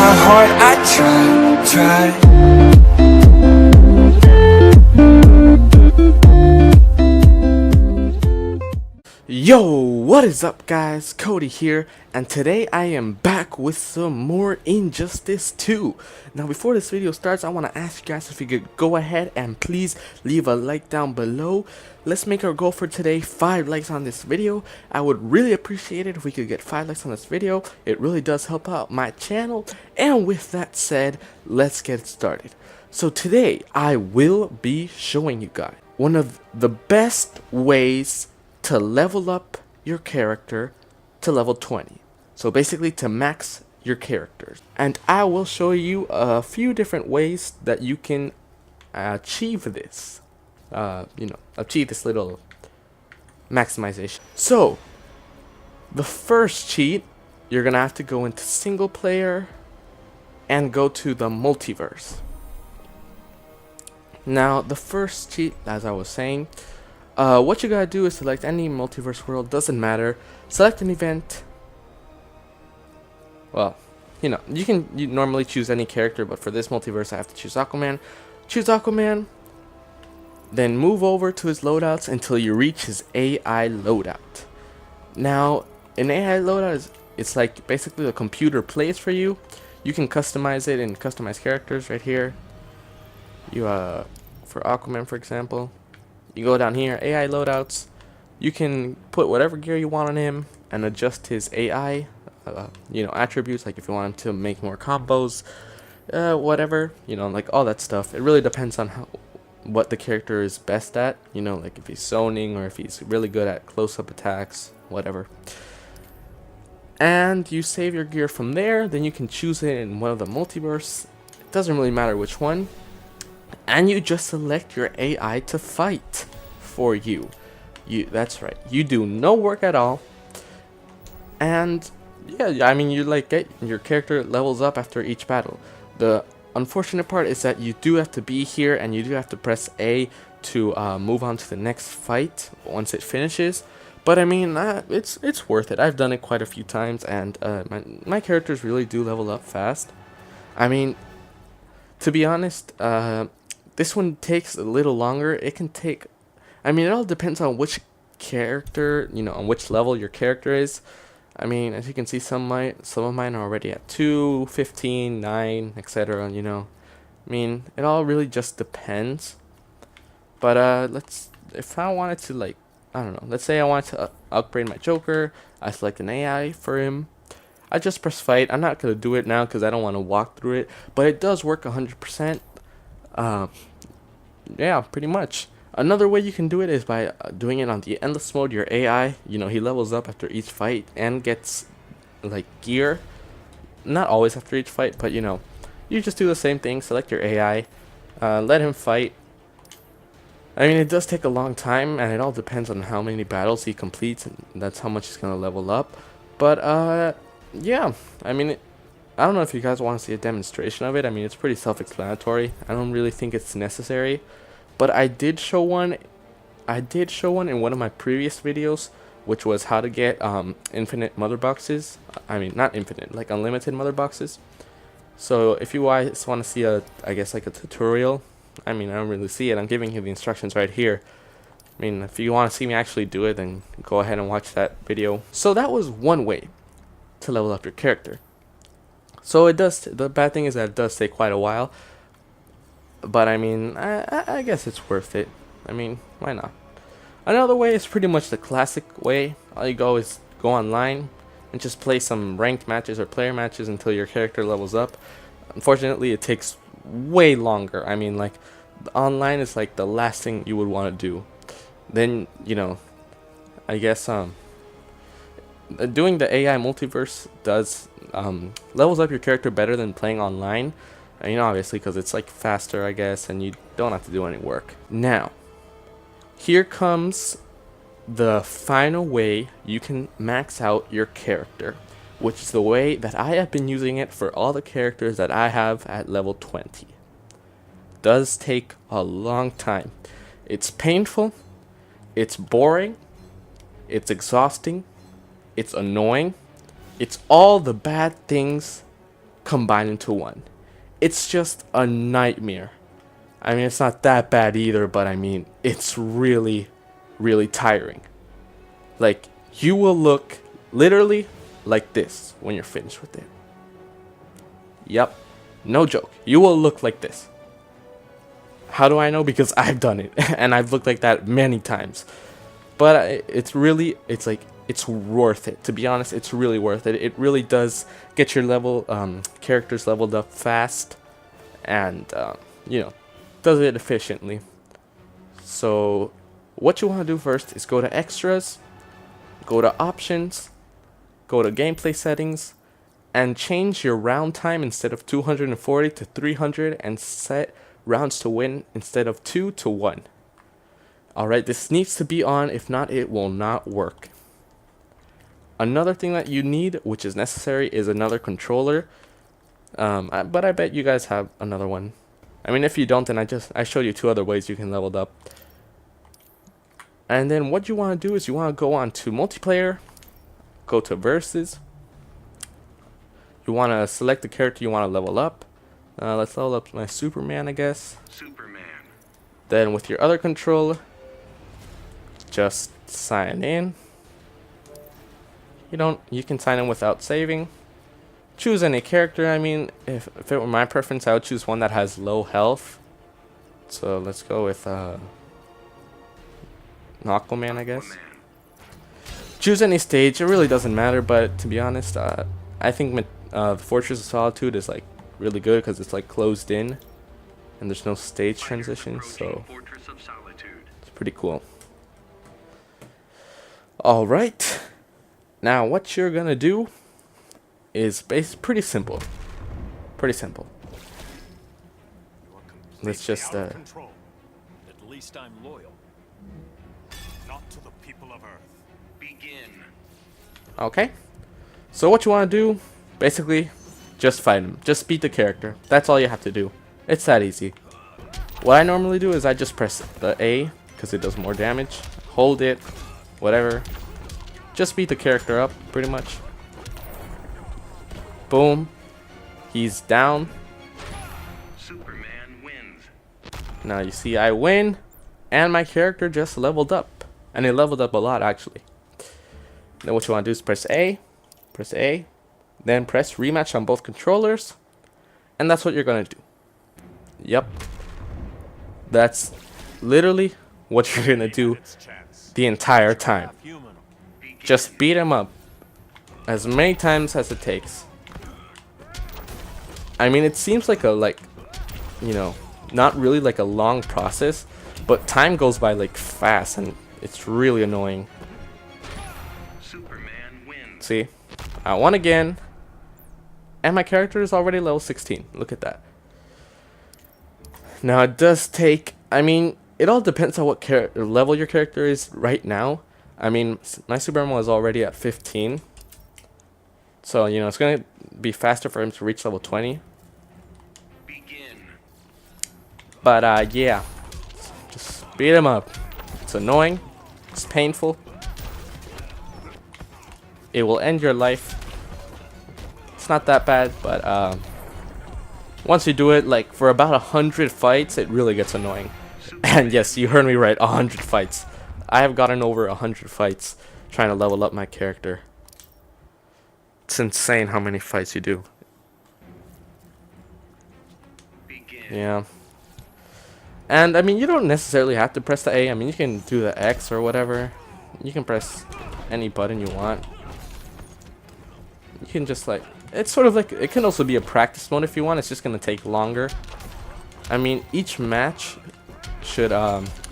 my heart, I try. Yo, what is up guys, Cody here, and today I am back with some more Injustice 2. Now before this video starts, I want to ask you guys if you could go ahead and please leave a like down below. Let's make our goal for today 5 likes on this video. I would really appreciate it if we could get 5 likes on this video. It really does help out my channel, and with that said, let's get started. So today I will be showing you guys one of the best ways to level up your character to level 20. So basically to max your characters. And I will show you a few different ways that you can achieve this. Achieve this little maximization. So the first cheat, you're gonna have to go into single player and go to the multiverse. Now the first cheat, as I was saying, what you gotta do is select any multiverse world, doesn't matter. Select an event. Well, you normally choose any character, but for this multiverse I have to choose Aquaman. Choose Aquaman, then move over to his loadouts until you reach his AI loadout. Now, an AI loadout it's like basically the computer plays for you. You can customize it and customize characters right here. For Aquaman, for example. You go down here, AI loadouts. You can put whatever gear you want on him and adjust his AI, attributes, like if you want him to make more combos, whatever, like all that stuff. It really depends on what the character is best at, like if he's zoning or if he's really good at close-up attacks, whatever. And you save your gear from there, then you can choose it in one of the multiverse. It doesn't really matter which one. And you just select your AI to fight for you. That's right. You do no work at all. And yeah, I mean, you get your character levels up after each battle. The unfortunate part is that you do have to be here and you do have to press A to move on to the next fight once it finishes. But I mean, it's worth it. I've done it quite a few times, and my characters really do level up fast. I mean, to be honest, this one takes a little longer. It can take, it all depends on which character, on which level your character is. I mean, as you can see, some of mine are already at 2, 15, 9, etc. I mean, it all really just depends. But if I wanted to, I don't know, let's say I wanted to upgrade my Joker, I select an AI for him. I just press fight. I'm not going to do it now because I don't want to walk through it, but it does work 100%. Yeah, pretty much. Another way you can do it is by doing it on the endless mode. Your AI, he levels up after each fight and gets gear. Not always after each fight, but you just do the same thing. Select your AI, let him fight. I mean, it does take a long time, and it all depends on how many battles he completes, and that's how much he's gonna level up. But yeah, I mean, I don't know if you guys want to see a demonstration of it. I mean, it's pretty self-explanatory. I don't really think it's necessary, but I did show one. I did show one in one of my previous videos, which was how to get infinite mother boxes. I mean, not infinite, like unlimited mother boxes. So if you guys want to see a tutorial, I mean, I don't really see it. I'm giving you the instructions right here. I mean, if you want to see me actually do it, then go ahead and watch that video. So that was one way to level up your character. So it does. The bad thing is that it does take quite a while. But I mean, I guess it's worth it. I mean, why not? Another way is pretty much the classic way. All you go is go online and just play some ranked matches or player matches until your character levels up. Unfortunately, it takes way longer. I mean, online is the last thing you would want to do. Then, I guess doing the AI multiverse does levels up your character better than playing online. Obviously, because it's faster, I guess, and you don't have to do any work. Now, here comes the final way you can max out your character, which is the way that I have been using it for all the characters that I have at level 20. Does take a long time. It's painful, it's boring, it's exhausting, it's annoying, it's all the bad things combine into one. It's just a nightmare. I mean, it's not that bad either, but I mean, it's really, really tiring. Like, you will look literally like this when you're finished with it. Yep, no joke. You will look like this. How do I know? Because I've done it, and I've looked like that many times. But it's worth it. To be honest, it's really worth it. It really does get your characters leveled up fast, and does it efficiently. So what you want to do first is go to extras, go to options, go to gameplay settings, and change your round time instead of 240 to 300, and set rounds to win instead of 2 to 1. Alright, this needs to be on, if not it will not work. Another thing that you need, which is necessary, is another controller. But I bet you guys have another one. I mean, if you don't, then I showed you 2 other ways you can level it up. And then what you want to do is you want to go on to multiplayer, go to versus. You want to select the character you want to level up. Let's level up my Superman, I guess. Superman. Then with your other controller, just sign in. You can sign in without saving. Choose any character. I mean, if it were my preference, I would choose one that has low health. So let's go with Aquaman, I guess. Choose any stage. It really doesn't matter, but to be honest, I think the Fortress of Solitude is like really good because it's like closed in, and there's no stage transition, so it's pretty cool. All right, now what you're gonna do is pretty simple. Let's just At least I'm loyal. Not to the people of Earth. Begin. Okay. So what you want to do, basically, just fight him. Just beat the character. That's all you have to do. It's that easy. What I normally do is I just press the A because it does more damage. Hold it, whatever. Just beat the character up, pretty much. Boom. He's down. Superman wins. Now you see I win, and my character just leveled up. And it leveled up a lot, actually. Then what you want to do is press A, then press rematch on both controllers, and that's what you're going to do. Yep. That's literally what you're going to do the entire time. Just beat him up as many times as it takes. I mean, it seems like not really like a long process, but time goes by like fast, and it's really annoying. Superman wins. See, I won again, and my character is already level 16. Look at that. Now it does take, I mean, it all depends on what level your character is right now. I mean, my Superman was already at 15, so it's gonna be faster for him to reach level 20. Begin. But yeah, just beat him up. It's annoying. It's painful. It will end your life. It's not that bad, but once you do it, like for about 100 fights, it really gets annoying. And yes, you heard me right, 100 fights. I have gotten over 100 fights trying to level up my character. It's insane how many fights you do. Yeah. And I mean, you don't necessarily have to press the A. I mean, you can do the X or whatever. You can press any button you want. You can just it's sort of like, it can also be a practice mode if you want. It's just gonna take longer. I mean, each match should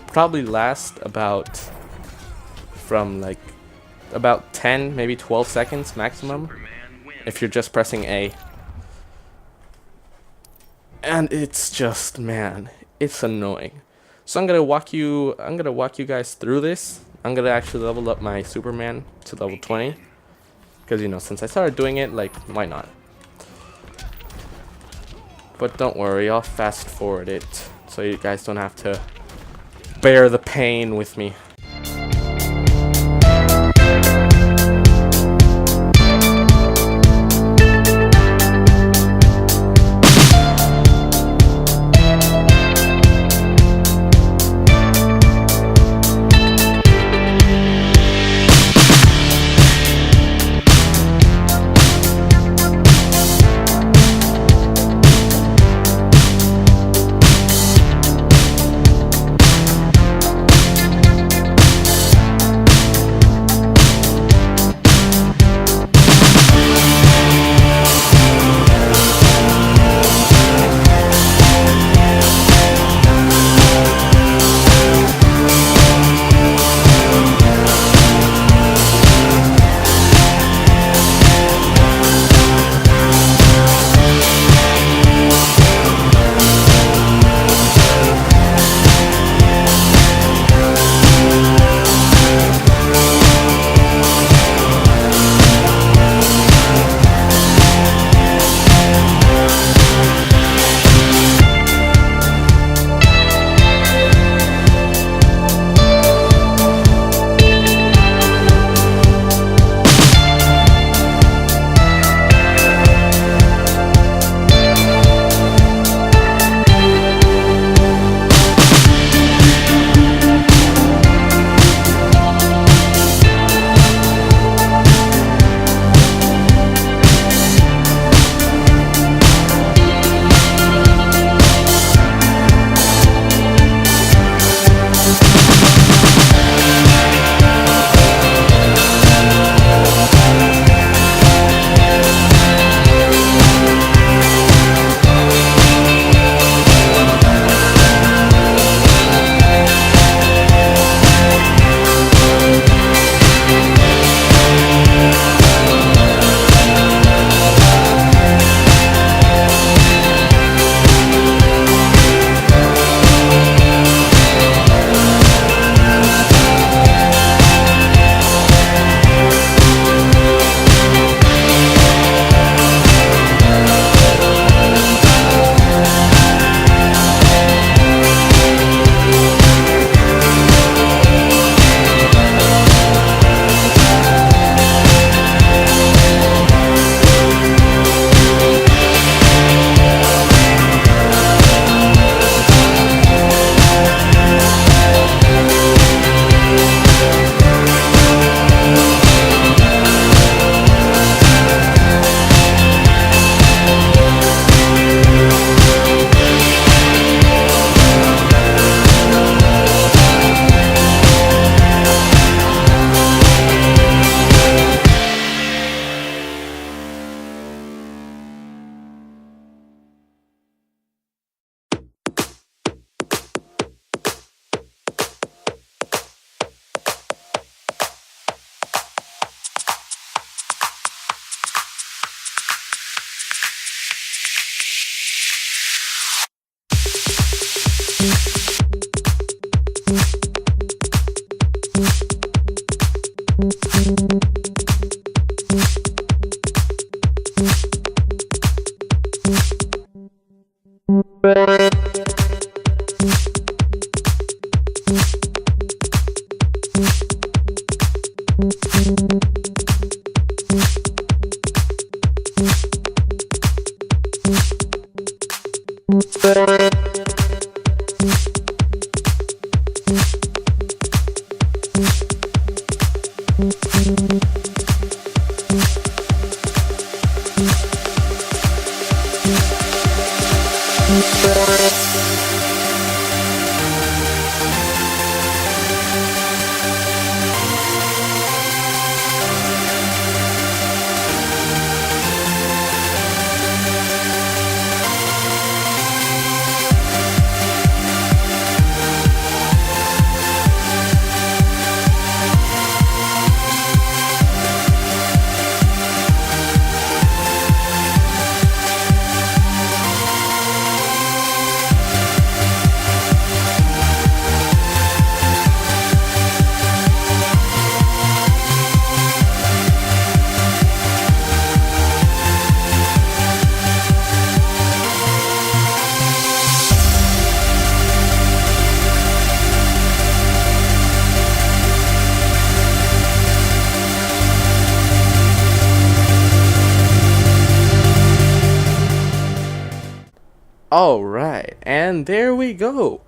probably last about 10, maybe 12 seconds maximum if you're just pressing A. And it's just, man, it's annoying. So I'm gonna walk you guys through this. I'm gonna actually level up my Superman to level 20. Because, since I started doing it, why not? But don't worry, I'll fast forward it so you guys don't have to bear the pain with me. Alright, and there we go.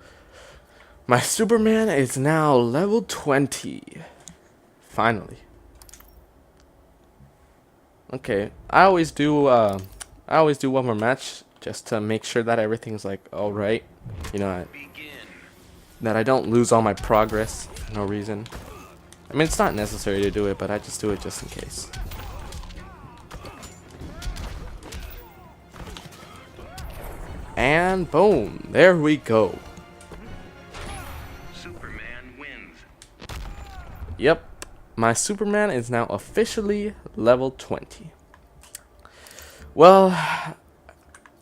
My Superman is now level 20. Finally. Okay, I always do one more match just to make sure that everything's like alright. You know, that I don't lose all my progress for no reason. I mean, it's not necessary to do it, but I just do it just in case. And boom, there we go. Superman wins. Yep, my Superman is now officially level 20. Well,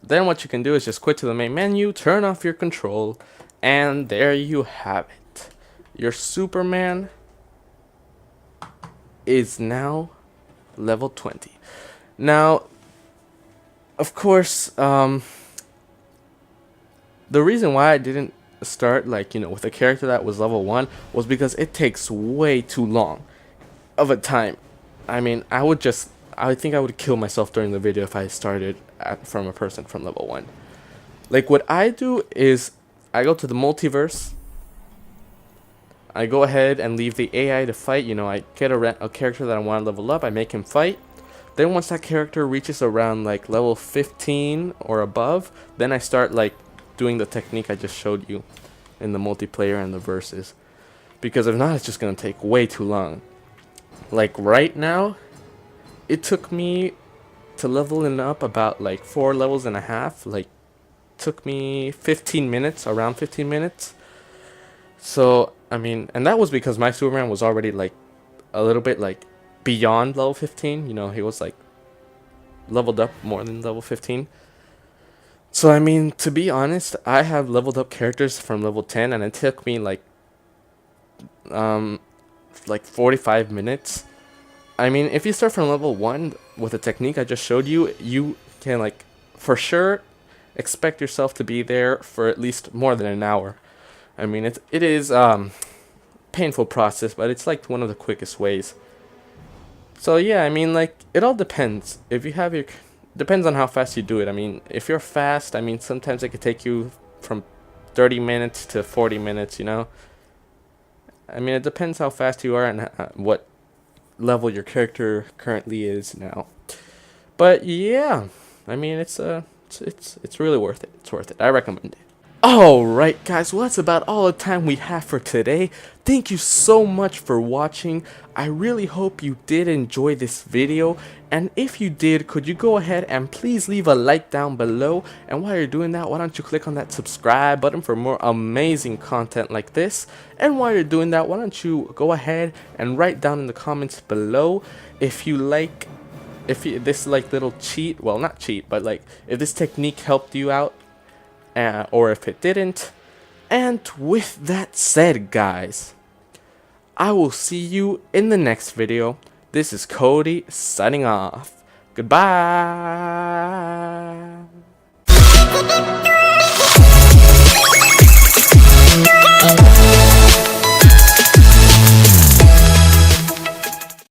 then what you can do is just quit to the main menu, turn off your control, and there you have it. Your Superman is now level 20. Now, of course, the reason why I didn't start with a character that was level 1 was because it takes way too long of a time. I mean, I think I would kill myself during the video if I started from a person from level 1. Like, what I do is I go to the multiverse. I go ahead and leave the AI to fight. You know, I get a character that I want to level up. I make him fight. Then once that character reaches around like level 15 or above, then I start like doing the technique I just showed you in the multiplayer and the verses. Because if not, it's just going to take way too long. Like right now, it took me to leveling up about like 4 levels and a half. Like, took me 15 minutes, around 15 minutes. So, I mean, and that was because my Superman was already like a little bit like beyond level 15. You know, he was like leveled up more than level 15. So, I mean, to be honest, I have leveled up characters from level 10, and it took me like 45 minutes. I mean, if you start from level 1 with the technique I just showed you, you can like for sure expect yourself to be there for at least more than an hour. I mean, it is painful process, but it's like one of the quickest ways. So yeah, I mean, like, it all depends. If you have your depends on how fast you do it. I mean, if you're fast, I mean, sometimes it could take you from 30 minutes to 40 minutes, you know? I mean, it depends how fast you are and what level your character currently is now. But yeah, I mean, it's really worth it. It's worth it. I recommend it. Alright guys, well that's about all the time we have for today. Thank you so much for watching. I really hope you did enjoy this video, and if you did, could you go ahead and please leave a like down below, and while you're doing that, why don't you click on that subscribe button for more amazing content like this, and while you're doing that, why don't you go ahead and write down in the comments below if you like, this like little cheat, well not cheat, but like if this technique helped you out, or if it didn't. And with that said, guys, I will see you in the next video. This is Cody signing off. Goodbye.